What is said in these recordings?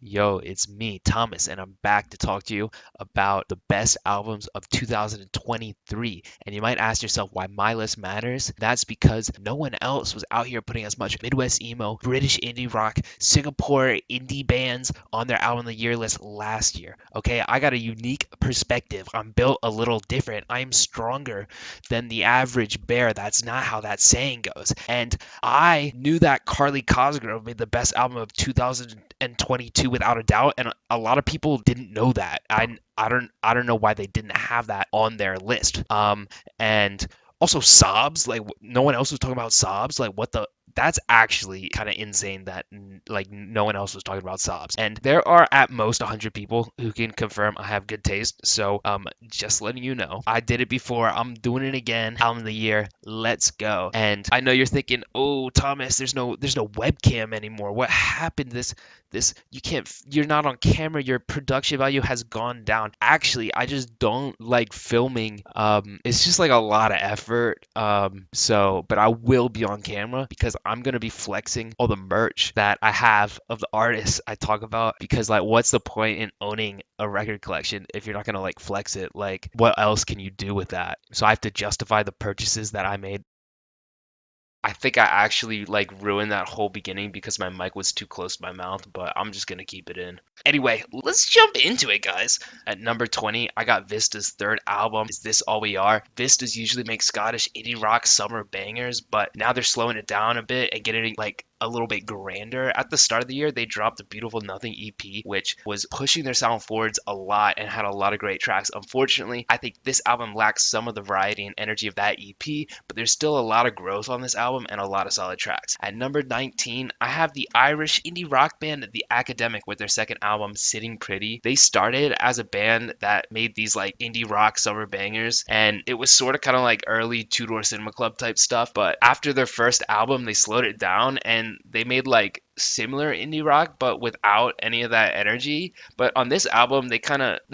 Yo, it's me, Thomas, and I'm back to talk to you about the best albums of 2023. And you might ask yourself why my list matters. That's because no one else was out here putting as much Midwest emo, British indie rock, Singapore indie bands on their album of the year list last year. Okay, I got a unique perspective. I'm built a little different. I'm stronger than the average bear. That's not how that saying goes. And I knew that Carly Cosgrove made the best album of 2022 without a doubt, and a lot of people didn't know that. I don't know why they didn't have that on their list. And also Sobs, like no one else was talking about Sobs. Like what the that's actually kind of insane that like no one else was talking about Sobs. And there are at most 100 people who can confirm I have good taste. So just letting you know, I did it before. I'm doing it again. Album of the year. Let's go. And I know you're thinking, "Oh, Thomas, there's no webcam anymore. What happened? This you can't you're not on camera. Your production value has gone down." Actually, I just don't like filming. It's just like a lot of effort. But I will be on camera because I'm gonna be flexing all the merch that I have of the artists I talk about. Because like, what's the point in owning a record collection if you're not gonna like flex it? Like, what else can you do with that? So I have to justify the purchases that I made. I think I actually like ruined that whole beginning because my mic was too close to my mouth, but I'm just gonna keep it in. Anyway, let's jump into it, guys. At number 20, I got Vista's third album, Is This All We Are? Vista's usually make Scottish indie rock summer bangers, but now they're slowing it down a bit and getting like a little bit grander. At the start of the year, they dropped the Beautiful Nothing EP, which was pushing their sound forwards a lot and had a lot of great tracks. Unfortunately, I think this album lacks some of the variety and energy of that EP, but there's still a lot of growth on this album and a lot of solid tracks. At number 19, I have the Irish indie rock band The Academic with their second album, Sitting Pretty. They started as a band that made these like indie rock summer bangers, and it was sort of kind of like early Two Door Cinema Club type stuff, but after their first album, they slowed it down and they made like similar indie rock but without any of that energy. But on this album they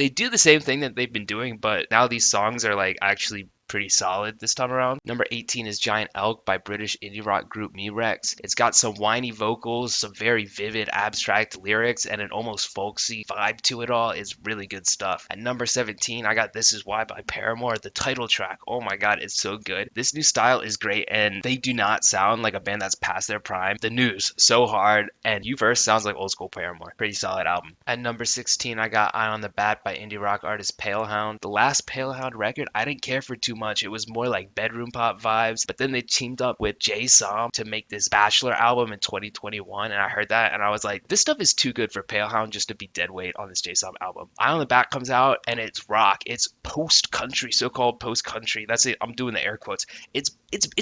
do the same thing that they've been doing, but now these songs are like actually pretty solid this time around. Number 18 is Giant Elk by British indie rock group Rex. It's got some whiny vocals, some very vivid abstract lyrics, and an almost folksy vibe to it all. It's really good stuff. At number 17, I got This Is Why by Paramore, the title track. Oh my god, it's so good. This new style is great, and they do not sound like a band that's past their prime. The news, so hard, and You First sounds like old school Paramore. Pretty solid album. At number 16, I got Eye on the Bat by indie rock artist Palehound. The last Palehound record, I didn't care for too much. It was more like bedroom pop vibes, but then they teamed up with Jay Som to make this Bachelor album in 2021, and I heard that and I was like, this stuff is too good for Palehound just to be dead weight on this Jay Som album. Eye on the Bat comes out and it's rock. It's post country, so-called post country. That's it. I'm doing the air quotes. It's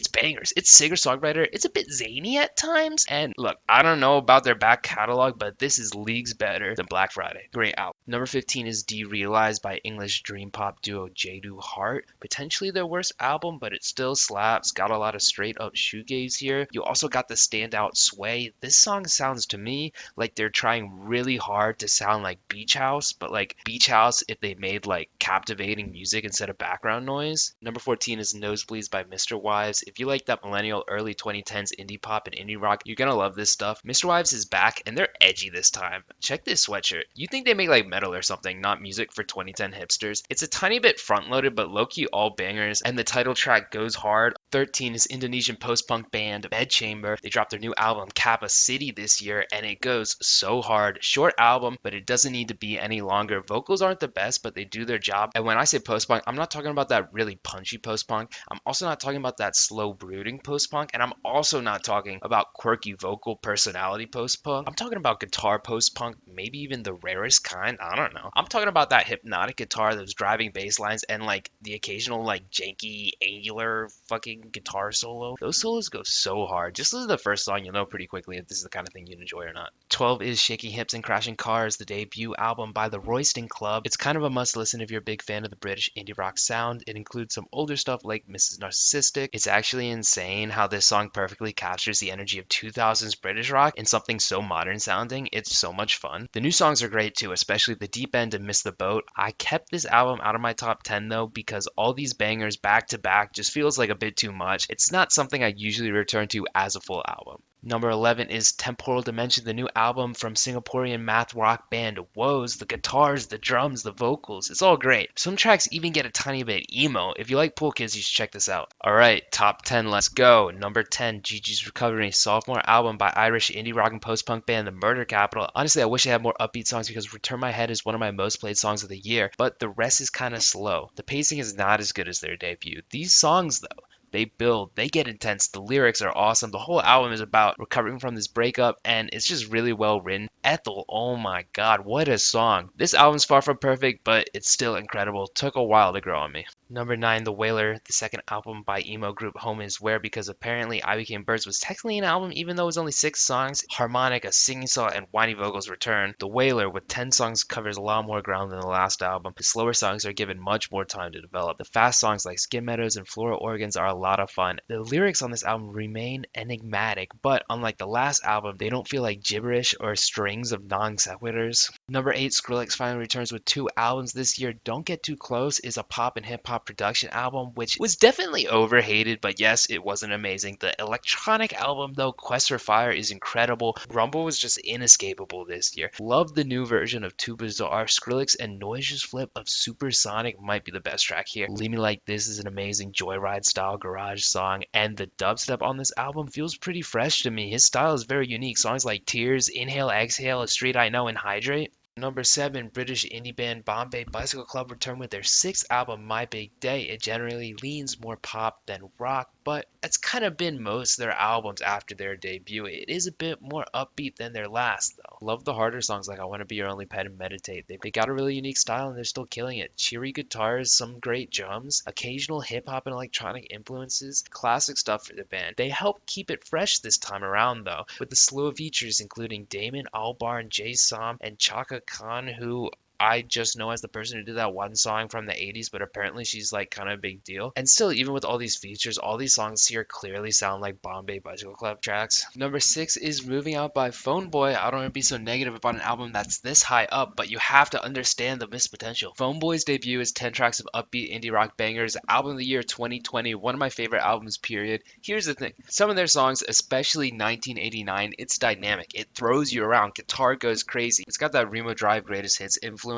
bangers. It's singer-songwriter. It's a bit zany at times. And look, I don't know about their back catalog, but this is leagues better than Black Friday. Great album. Number 15 is Derealized by English dream pop duo Jadu Heart. Potentially their worst album, but it still slaps. Got a lot of straight up shoegaze here. You also got the standout Sway. This song sounds to me like they're trying really hard to sound like Beach House, but like Beach House if they made like captivating music instead of background noise. Number 14 is Nosebleeds by Mr. Wives. If you like that millennial early 2010s indie pop and indie rock, you're gonna love this stuff. Mr. Wives is back and they're edgy this time. Check this sweatshirt. You think they make like metal or something, not music for 2010 hipsters. It's a tiny bit front loaded, but low key all bangers, and the title track goes hard. 13 is Indonesian post-punk band Bedchamber. They dropped their new album Kappa City this year and it goes so hard. Short album, but it doesn't need to be any longer. Vocals aren't the best, but they do their job. And when I say post-punk, I'm not talking about that really punchy post-punk. I'm also not talking about that slow brooding post-punk, and I'm also not talking about quirky vocal personality post-punk. I'm talking about guitar post-punk, maybe even the rarest kind. I don't know. I'm talking about that hypnotic guitar, those driving bass lines, and like the occasional like janky angular fucking guitar solo. Those solos go so hard. Just listen to the first song, you'll know pretty quickly if this is the kind of thing you'd enjoy or not. 12 is Shaking Hips and Crashing Cars, the debut album by the Royston Club. It's kind of a must listen if you're a big fan of the British indie rock sound. It includes some older stuff like Mrs. Narcissistic. It's actually insane how this song perfectly captures the energy of 2000s British rock in something so modern sounding. It's so much fun. The new songs are great too, especially The Deep End and Miss the Boat. I kept this album out of my top 10 though because all these bangers back to back just feels like a bit too much. It's not something I usually return to as a full album. Number 11 is Temporal Dimension, the new album from Singaporean math rock band Woes. The guitars, the drums, the vocals, it's all great. Some tracks even get a tiny bit emo. If you like Pool Kids, you should check this out. Alright, top 10, let's go. Number 10, Gigi's Recovery, sophomore album by Irish indie rock and post-punk band The Murder Capital. Honestly, I wish I had more upbeat songs because Return My Head is one of my most played songs of the year, but the rest is kind of slow. The pacing is not as good as their debut. These songs, though, they build, they get intense. The lyrics are awesome. The whole album is about recovering from this breakup, and it's just really well written. Ethel, oh my god, what a song. This album's far from perfect, but it's still incredible. Took a while to grow on me. Number 9, The Wailer, the second album by emo group Home Is Where, because apparently I Became Birds was technically an album even though it was only 6 songs. Harmonica, singing song, and whiny vocals return. The Wailer, with 10 songs, covers a lot more ground than the last album. The slower songs are given much more time to develop. The fast songs like Skin Meadows and Flora Organs are a lot of fun. The lyrics on this album remain enigmatic, but unlike the last album, they don't feel like gibberish or strings of non sequiturs. Number 8, Skrillex finally returns with 2 albums this year. Don't Get Too Close is a pop and hip hop production album, which was definitely overhated, but yes, it wasn't amazing. The electronic album, though, Quest for Fire, is incredible. Rumble was just inescapable this year. Love the new version of Too Bizarre. Skrillex and Noise's flip of Supersonic might be the best track here. Leave Me Like This is an amazing Joyride style garage song, and the dubstep on this album feels pretty fresh to me. His style is very unique. Songs like Tears, Inhale, Exhale, A Street I Know, and Hydrate. Number 7, British indie band Bombay Bicycle Club returned with their 6th album, My Big Day. It generally leans more pop than rock, but it's kind of been most of their albums after their debut. It is a bit more upbeat than their last, though. Love the harder songs like I Want to Be Your Only Pet and Meditate. They got a really unique style and they're still killing it. Cheery guitars, some great drums, occasional hip hop and electronic influences, classic stuff for the band. They help keep it fresh this time around, though, with the slew of features including Damon Albarn, Jay Som, and Chaka Khan, who I just know as the person who did that one song from the 80s, but apparently she's like kind of a big deal. And still, even with all these features, all these songs here clearly sound like Bombay Bicycle Club tracks. Number 6 is Moving Out by Phone Boy. I don't want to be so negative about an album that's this high up, but you have to understand the missed potential. Phone Boy's debut is 10 tracks of upbeat indie rock bangers. Album of the year 2020, one of my favorite albums, period. Here's the thing. Some of their songs, especially 1989, it's dynamic. It throws you around. Guitar goes crazy. It's got that Remo Drive greatest hits influence.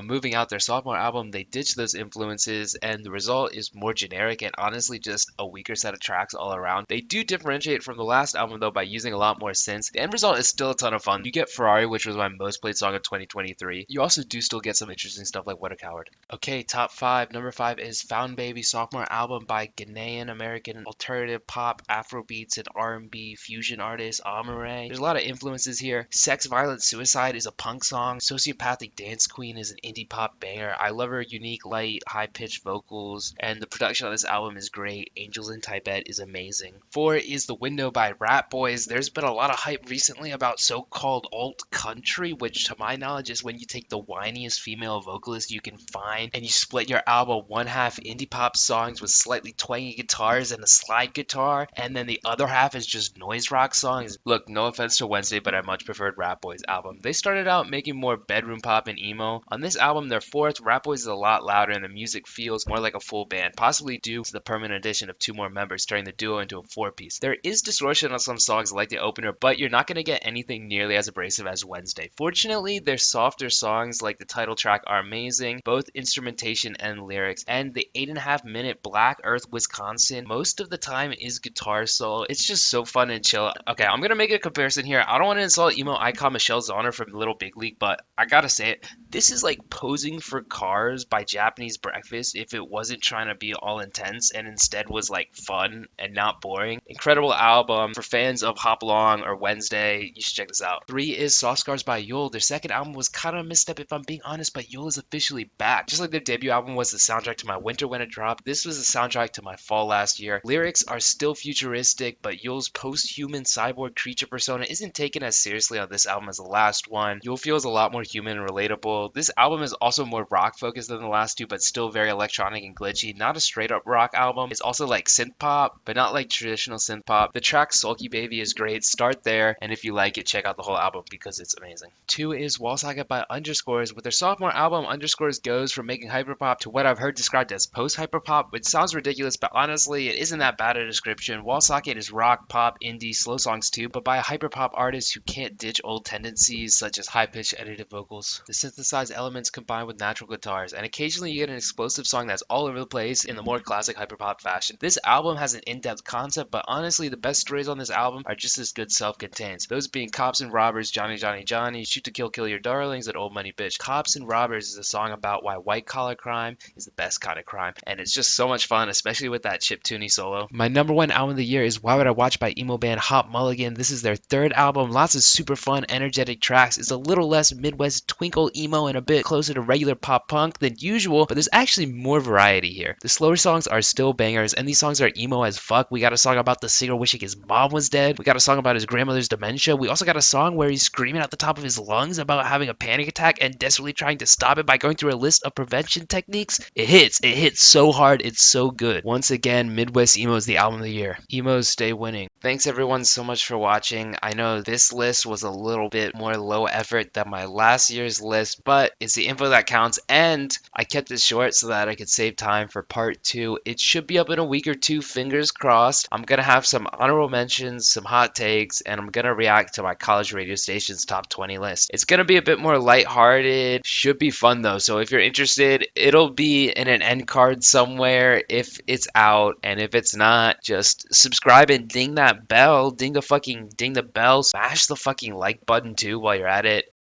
Moving Out, their sophomore album, they ditched those influences, and the result is more generic and honestly just a weaker set of tracks all around. They do differentiate from the last album though by using a lot more synths. The end result is still a ton of fun. You get Ferrari, which was my most played song of 2023. You also do still get some interesting stuff like What a Coward. Okay, top 5. Number 5 is Found Baby, sophomore album by Ghanaian American alternative pop, Afrobeats, and R&B fusion artist Amare. There's a lot of influences here. Sex, Violence, Suicide is a punk song. Sociopathic Dance Queen is an indie pop banger. I love her unique, light, high-pitched vocals, and the production on this album is great. Angels in Tibet is amazing. 4 is The Window by Rat Boys. There's been a lot of hype recently about so-called alt country, which to my knowledge is when you take the whiniest female vocalist you can find and you split your album one half indie pop songs with slightly twangy guitars and a slide guitar, and then the other half is just noise rock songs. Look, no offense to Wednesday, but I much preferred Rat Boys' album. They started out making more bedroom pop and emo. On this album, their 4th, Rat Boys is a lot louder and the music feels more like a full band, possibly due to the permanent addition of 2 more members, turning the duo into a 4-piece. There is distortion on some songs like the opener, but you're not going to get anything nearly as abrasive as Wednesday. Fortunately, their softer songs like the title track are amazing, both instrumentation and lyrics, and the 8.5-minute Black Earth Wisconsin most of the time is guitar solo. It's just so fun and chill. Okay, I'm going to make a comparison here. I don't want to insult emo icon Michelle Zauner from Little Big League, but I gotta say it. This is like Posing for Cars by Japanese Breakfast if it wasn't trying to be all intense and instead was like fun and not boring. Incredible album for fans of Hop Along or Wednesday. You should check this out. 3 is Soft Scars by Yule. Their second album was kind of a misstep if I'm being honest, but Yule is officially back. Just like their debut album was the soundtrack to my winter when it dropped, this was the soundtrack to my fall last year. Lyrics are still futuristic, but Yule's post-human cyborg creature persona isn't taken as seriously on this album as the last one. Yule feels a lot more human and relatable. Soul. This album is also more rock focused than the last two, but still very electronic and glitchy. Not a straight up rock album. It's also like synth pop, but not like traditional synth pop. The track Sulky Baby is great. Start there, and if you like it, check out the whole album because it's amazing. 2 is Wall Socket by Underscores. With their sophomore album, Underscores goes from making hyperpop to what I've heard described as post hyperpop, which sounds ridiculous, but honestly, it isn't that bad a description. Wall Socket is rock, pop, indie, slow songs too, but by a hyperpop artist who can't ditch old tendencies such as high-pitched edited vocals. The synthesized elements combined with natural guitars, and occasionally you get an explosive song that's all over the place in the more classic hyperpop fashion. This album has an in-depth concept, but honestly, the best stories on this album are just as good self-contained. Those being Cops and Robbers, Johnny Johnny Johnny, Shoot to Kill Your Darlings, and Old Money Bitch. Cops and Robbers is a song about why white-collar crime is the best kind of crime, and it's just so much fun, especially with that chiptune solo. My number one album of the year is Why Would I Watch by emo band Hot Mulligan. This is their third album, lots of super fun, energetic tracks. It's a little less Midwest twinkle emo and a bit closer to regular pop punk than usual, but there's actually more variety here. The slower songs are still bangers, and these songs are emo as fuck. We got a song about the singer wishing his mom was dead. We got a song about his grandmother's dementia. We also got a song where he's screaming at the top of his lungs about having a panic attack and desperately trying to stop it by going through a list of prevention techniques. It hits so hard, it's so good. Once again, Midwest emo is the album of the year. Emos stay winning. Thanks everyone so much for watching. I know this list was a little bit more low effort than my last year's list, but it's the info that counts, and I kept it short so that I could save time for part 2. It should be up in a week or two, fingers crossed. I'm gonna have some honorable mentions, some hot takes, and I'm gonna react to my college radio station's top 20 list. It's gonna be a bit more lighthearted, should be fun though, so if you're interested, it'll be in an end card somewhere if it's out, and if it's not, just subscribe and ding that bell, ding the bell, smash the fucking like button too while you're at it.